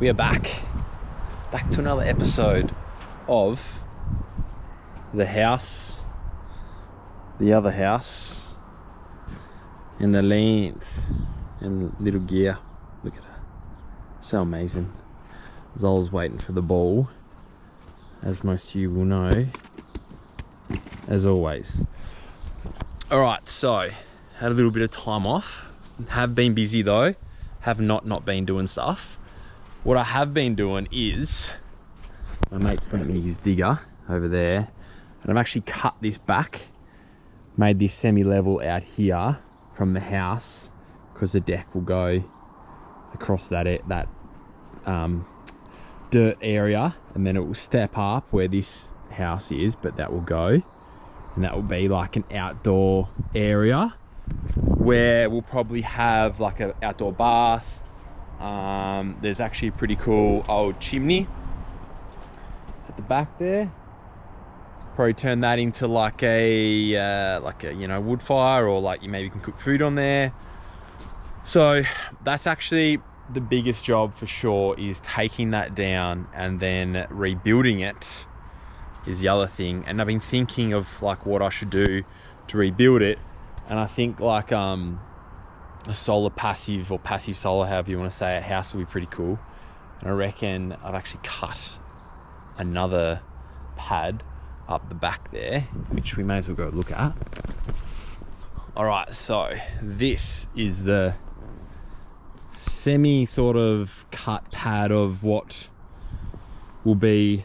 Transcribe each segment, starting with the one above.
we are back to another episode of the house, the other house, and the lanes, and little gear. Look at her, so amazing. Zol's waiting for the ball, as most of you will know, as always. All right, so had a little bit of time off. Have been busy though. Have not been doing stuff. What I have been doing is, my mate sent me his digger over there, and I've actually cut this back, made this semi-level out here from the house, because the deck will go across that dirt area, and then it will step up where this house is, but that will go, and that will be like an outdoor area where we'll probably have like an outdoor bath. There's actually a pretty cool old chimney at the back there. Probably turn that into like a wood fire, or like you maybe can cook food on there. So that's actually the biggest job for sure, is taking that down and then rebuilding it is the other thing. And I've been thinking of like what I should do to rebuild it, and I think like a solar passive, or passive solar, however you want to say it, house will be pretty cool. And I reckon I've actually cut another pad up the back there, which we may as well go look at. All right, so this is the semi sort of cut pad of what will be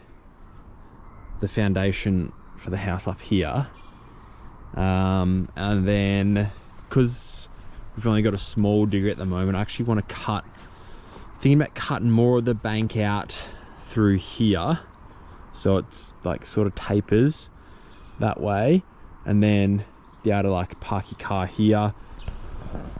the foundation for the house up here. And then, because we've only got a small digger at the moment, I actually want to thinking about cutting more of the bank out through here, so it's like sort of tapers that way, and then be able to like park your car here.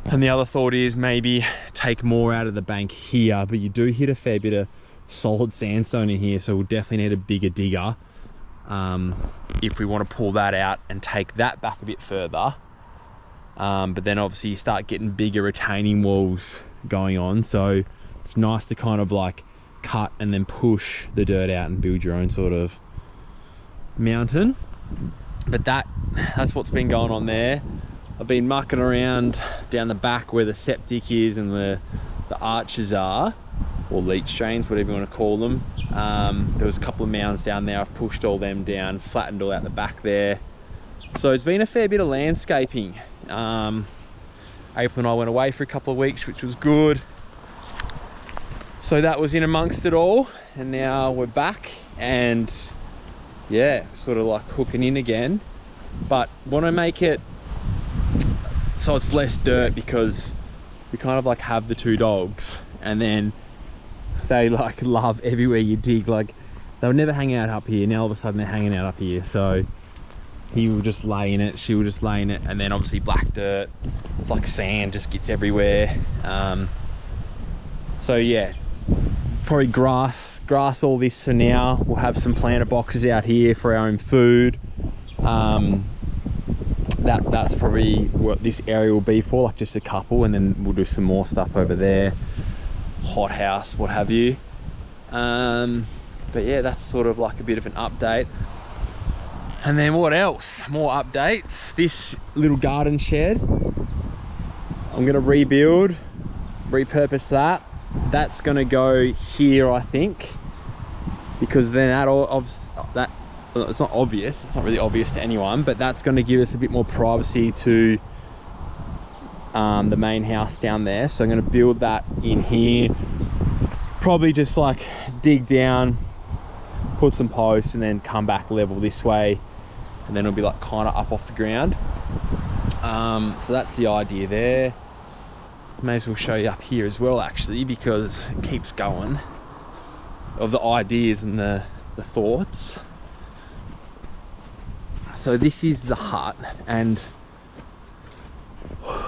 And the other thought is maybe take more out of the bank here, but you do hit a fair bit of solid sandstone in here, so we'll definitely need a bigger digger if we want to pull that out and take that back a bit further. But then obviously you start getting bigger retaining walls going on, so it's nice to kind of like cut and then push the dirt out and build your own sort of mountain. But that's what's been going on there. I've been mucking around down the back where the septic is and the arches are, or leach drains, whatever you want to call them. There was a couple of mounds down there. I've pushed all them down, flattened all out the back there. So it's been a fair bit of landscaping. April and I went away for a couple of weeks, which was good. So that was in amongst it all, and now we're back and yeah, sort of like hooking in again. But want to make it so it's less dirt, because we kind of like have the two dogs, and then they like love everywhere you dig. Like they would never hang out up here, now all of a sudden they're hanging out up here. So he will just lay in it, she will just lay in it, and then obviously black dirt, it's like sand, just gets everywhere. So yeah, probably grass all this for now. We'll have some planter boxes out here for our own food. That's probably what this area will be for, like just a couple, and then we'll do some more stuff over there, hot house, what have you. But yeah, that's sort of like a bit of an update. And then what else? More updates. This little garden shed, I'm gonna rebuild, repurpose that. That's gonna go here, I think, because then that it's not obvious, it's not really obvious to anyone, but that's going to give us a bit more privacy to the main house down there. So I'm going to build that in here, probably just like dig down, put some posts, and then come back level this way, and then it'll be like kind of up off the ground. So that's the idea there. May as well show you up here as well, actually, because it keeps going, of the ideas and the thoughts. So this is the hut, and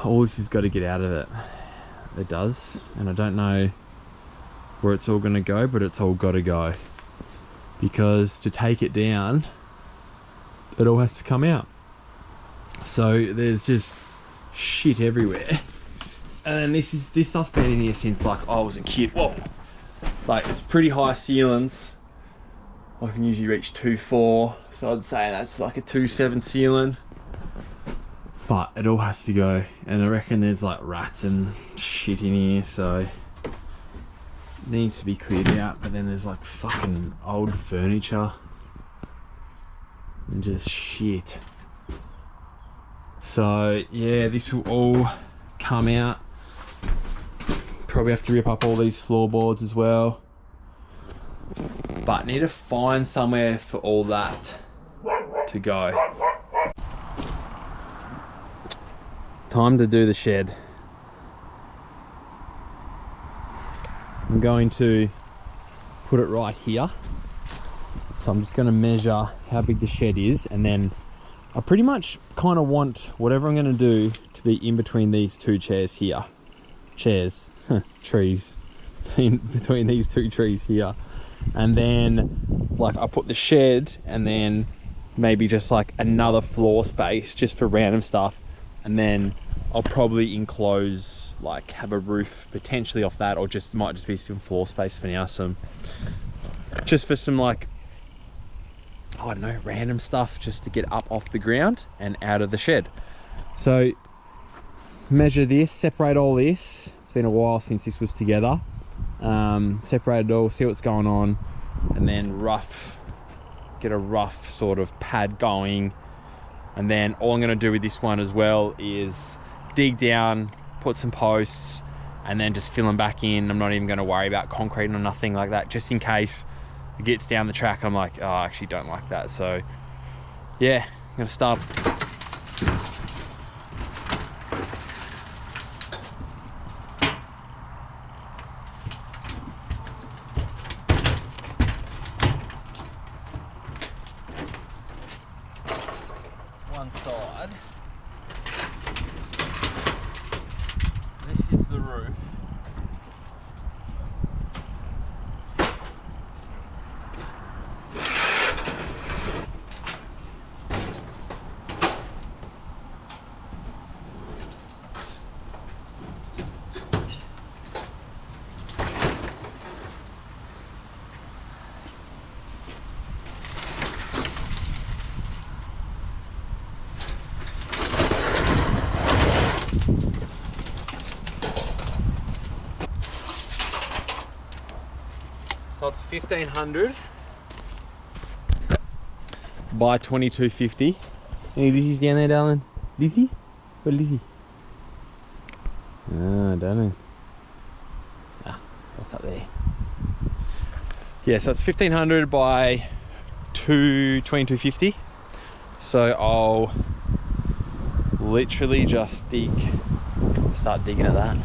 all this has got to get out of it. It does, and I don't know where it's all going to go, but it's all got to go, because to take it down, it all has to come out. So there's just shit everywhere. And this stuff's been in here since like I was a kid. Whoa! like it's pretty high ceilings. I can usually reach 2.4, so I'd say that's like a 2.7 ceiling. But it all has to go, and I reckon there's like rats and shit in here, so it needs to be cleared out. But then there's like fucking old furniture and just shit. So yeah, this will all come out. Probably have to rip up all these floorboards as well. But need to find somewhere for all that to go. Time to do the shed. I'm going to put it right here. So I'm just going to measure how big the shed is, and then I pretty much kind of want whatever I'm going to do to be in between these two chairs here. Chairs, trees, in between these two trees here. And then like I put the shed and then maybe just like another floor space just for random stuff, and then I'll probably enclose, like have a roof potentially off that, or just might just be some floor space for now, just for some like, I don't know, random stuff just to get up off the ground and out of the shed. So measure this, separate all this. It's been a while since this was together. Separate it all, see what's going on, and then get a rough sort of pad going. And then all I'm going to do with this one as well is dig down, put some posts, and then just fill them back in. I'm not even going to worry about concrete or nothing like that, just in case it gets down the track and I'm like, oh, I actually don't like that. So yeah, I'm going to start. One side. This is the roof. So it's 1500 by 2250. Any Lizzie's down there, darling? Lizzie's? What Lizzie? Ah, I don't know. Ah, what's up there? Yeah, so it's 1500 by 2250. So I'll literally just start digging at that.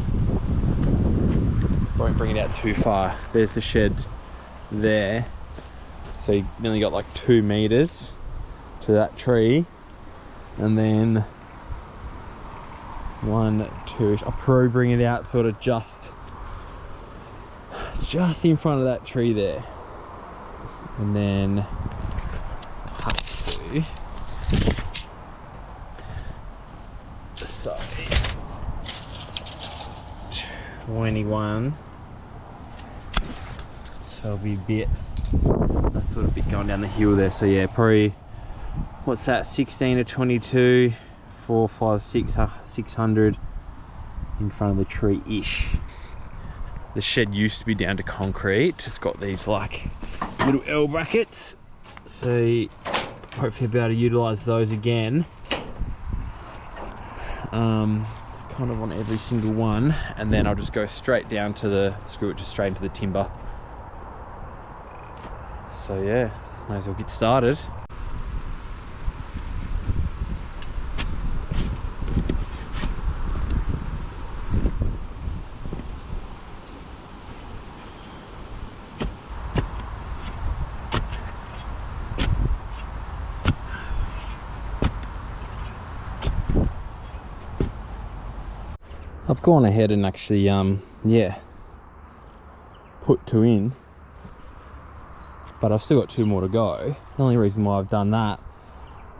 Won't bring it out too far. There's the shed there, so you nearly got like 2 meters to that tree, and then 1, 2, I'll probably bring it out sort of just in front of that tree there, and then have to, so 21. So it'll be a bit, that sort of bit going down the hill there. So yeah, probably, what's that, 16 to 22, 4, 5, 6, 600 in front of the tree-ish. The shed used to be down to concrete. It's got these like little L brackets. So hopefully I'll be able to utilise those again. Kind of on every single one. And then I'll just go straight down to screw it just straight into the timber. So yeah, might as well get started. I've gone ahead and actually, yeah, put 2 in. But I've still got 2 more to go. The only reason why I've done that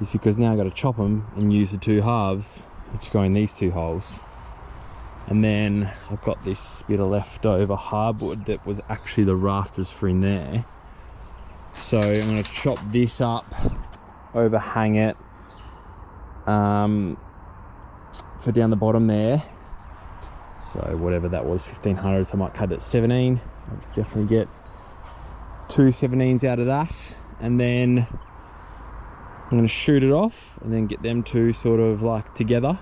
is because now I've got to chop them and use the 2 halves, which go in these 2 holes. And then I've got this bit of leftover hardwood that was actually the rafters for in there. So I'm going to chop this up, overhang it for down the bottom there. So whatever that was, 1500, so I might cut it at 17. I'll definitely get 2 17s out of that. And then I'm going to shoot it off and then get them two sort of like together.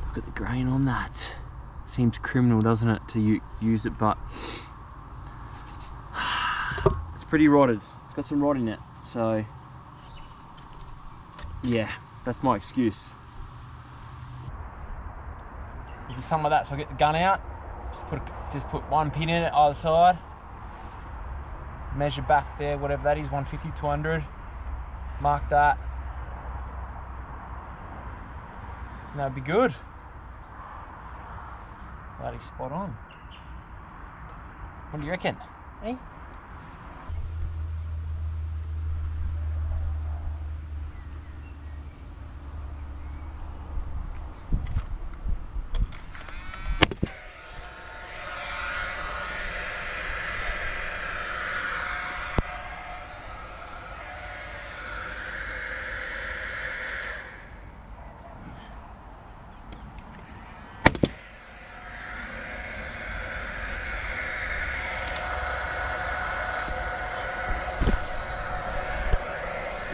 Look at the grain on that. Seems criminal, doesn't it, to use it, but it's pretty rotted. It's got some rot in it, so yeah, that's my excuse. Maybe something like that. So I'll get the gun out, just put one pin in it either side, measure back there, whatever that is, 150, 200, mark that, and that'd be good. Bloody spot on. What do you reckon? Eh?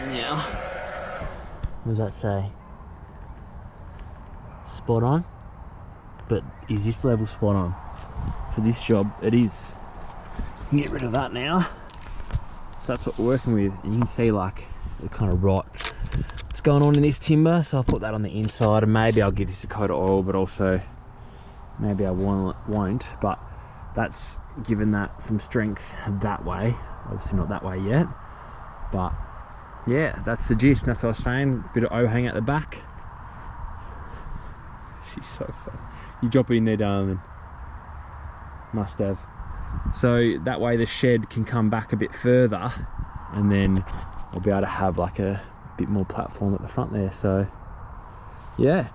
Now, what does that say? Spot on? But is this level spot on? For this job, it is. You can get rid of that now. So that's what we're working with. And you can see like the kind of rot that's going on in this timber. So I'll put that on the inside and maybe I'll give this a coat of oil, but also maybe I won't. But that's given that some strength that way. Obviously not that way yet, but yeah, that's the gist. And that's what I was saying. Bit of overhang at the back. She's so fun. You drop it in there, darling. Must have. So that way the shed can come back a bit further, and then I'll be able to have like a bit more platform at the front there. So yeah.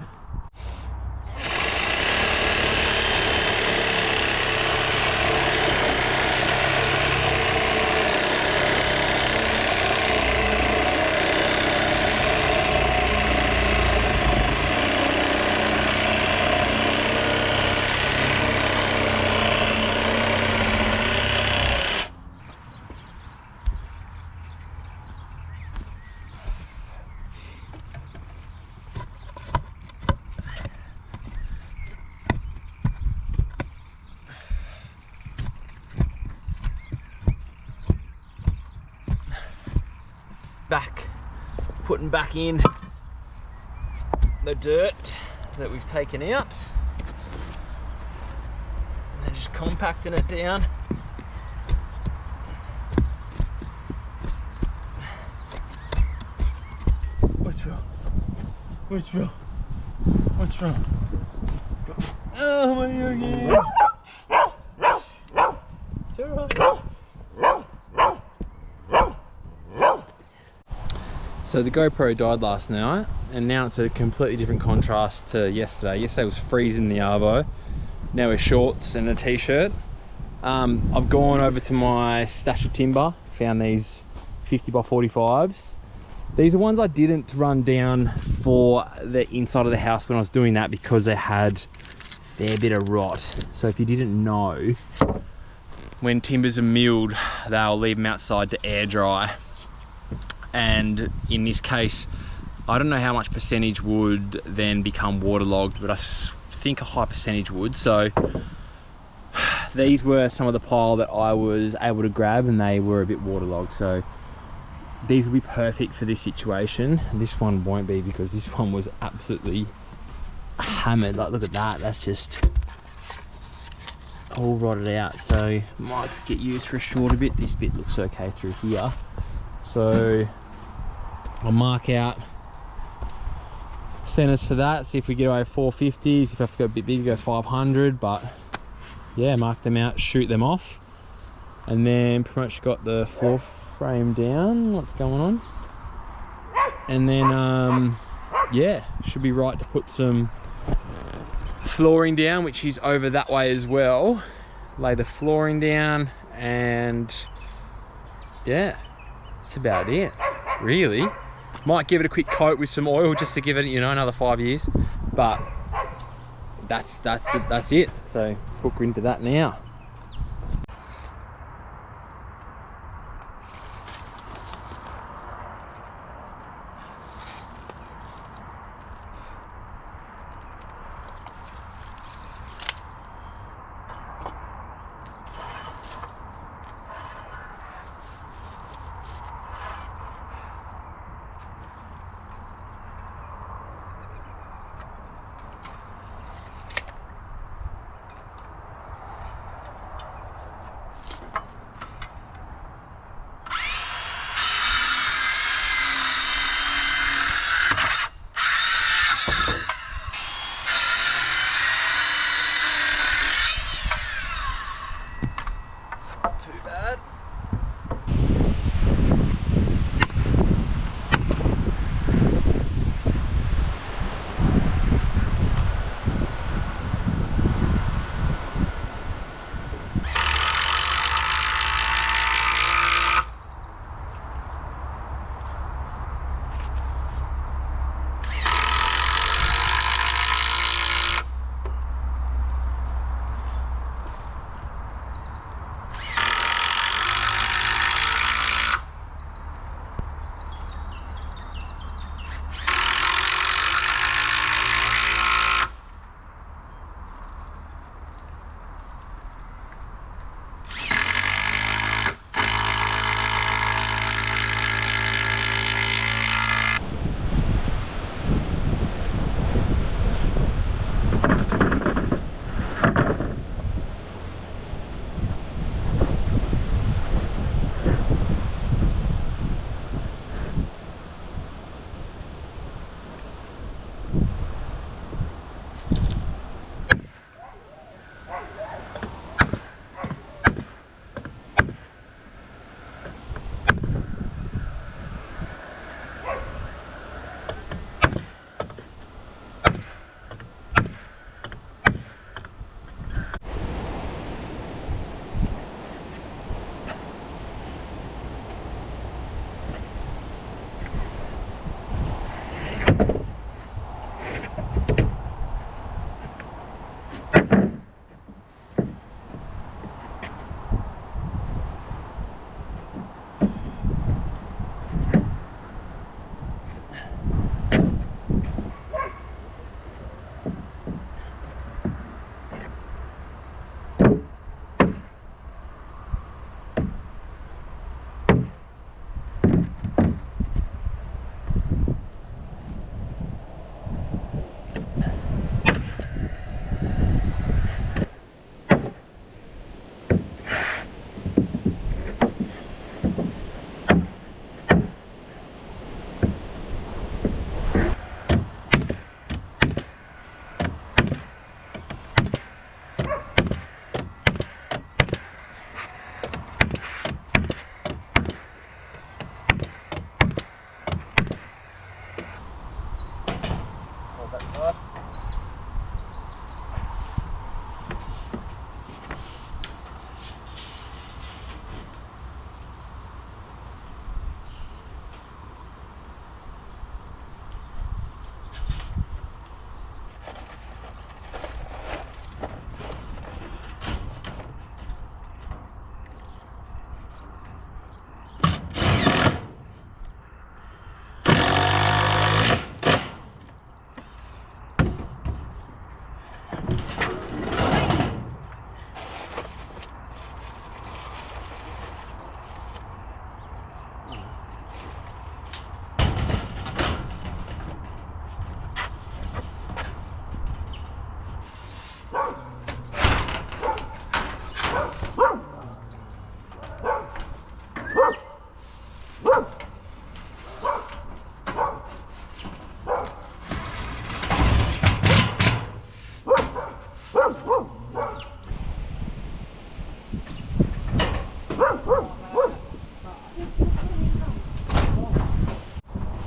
Putting back in the dirt that we've taken out, and then just compacting it down. What's wrong? What's wrong? What's wrong? Oh, what are you again? It's all right. So the GoPro died last night, and now it's a completely different contrast to yesterday. Yesterday was freezing in the arvo. Now we're shorts and a t-shirt. I've gone over to my stash of timber, found these 50 by 45s. These are ones I didn't run down for the inside of the house when I was doing that because they had a fair bit of rot. So if you didn't know, when timbers are milled, they'll leave them outside to air dry. And in this case, I don't know how much percentage would then become waterlogged, but I think a high percentage would. So these were some of the pile that I was able to grab, and they were a bit waterlogged. So these will be perfect for this situation. This one won't be, because this one was absolutely hammered. Like, look at that, that's just all rotted out. So might get used for a shorter bit. This bit looks okay through here. So I'll mark out centers for that, see if we get away 450s. If I have to go a bit bigger, go 500, but yeah, mark them out, shoot them off, and then pretty much got the floor frame down. What's going on? And then yeah, should be right to put some flooring down, which is over that way as well. Lay the flooring down, and yeah, that's about it, really. Might give it a quick coat with some oil just to give it, you know, another 5 years, but that's it. So hook into that now.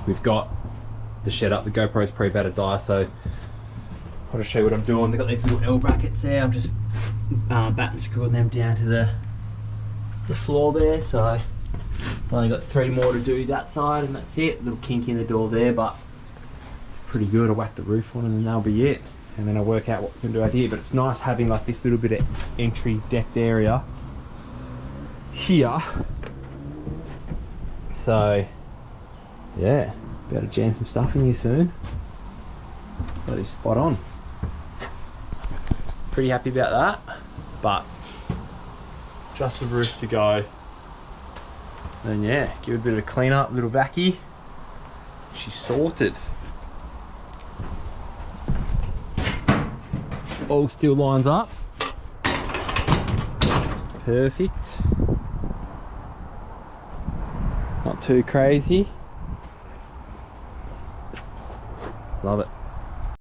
we've got the shed up. The GoPro's probably about to die, so I'll just show you what I'm doing. They've got these little L brackets there. I'm just batten screwing them down to the floor there. So I've only got 3 more to do that side, and that's it. Little kink in the door there, but pretty good. I'll whack the roof on and then that'll be it. And then I'll work out what we can do out here. But it's nice having like this little bit of entry decked area here. So yeah, better jam some stuff in here soon. That is spot on. Pretty happy about that. But just the roof to go. And yeah, give it a bit of a clean up, little vacuum. She's sorted. All still lines up. Perfect. Not too crazy. Love it.